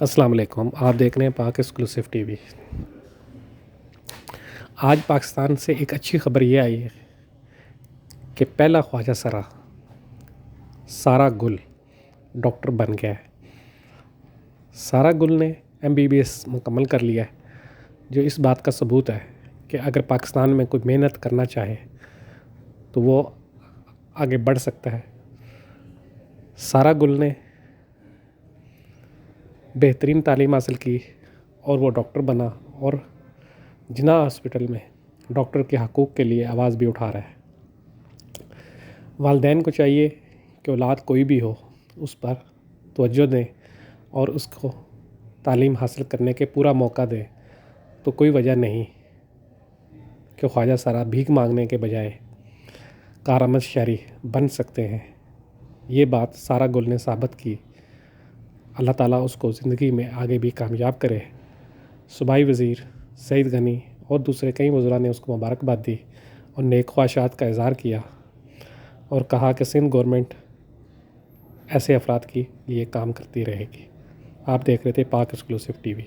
السلام علیکم، آپ دیکھ رہے ہیں پاک ایکسکلوسیو ٹی وی۔ آج پاکستان سے ایک اچھی خبر یہ آئی ہے کہ پہلا خواجہ سارا گل ڈاکٹر بن گیا ہے۔ سارا گل نے MBBS مکمل کر لیا ہے، جو اس بات کا ثبوت ہے کہ اگر پاکستان میں کوئی محنت کرنا چاہے تو وہ آگے بڑھ سکتا ہے۔ سارا گل نے بہترین تعلیم حاصل کی اور وہ ڈاکٹر بنا اور جناح ہاسپٹل میں ڈاکٹر کے حقوق کے لیے آواز بھی اٹھا رہا ہے۔ والدین کو چاہیے کہ اولاد کوئی بھی ہو اس پر توجہ دیں اور اس کو تعلیم حاصل کرنے کے پورا موقع دیں، تو کوئی وجہ نہیں کہ خواجہ سارا بھیک مانگنے کے بجائے کارآمد شہری بن سکتے ہیں۔ یہ بات سارا گل نے ثابت کی۔ اللہ تعالیٰ اس کو زندگی میں آگے بھی کامیاب کرے۔ صوبائی وزیر سعید غنی اور دوسرے کئی وزراء نے اس کو مبارکباد دی اور نیک خواہشات کا اظہار کیا اور کہا کہ سندھ گورنمنٹ ایسے افراد کے لیے کام کرتی رہے گی۔ آپ دیکھ رہے تھے پاک ایکسکلوسیو ٹی وی۔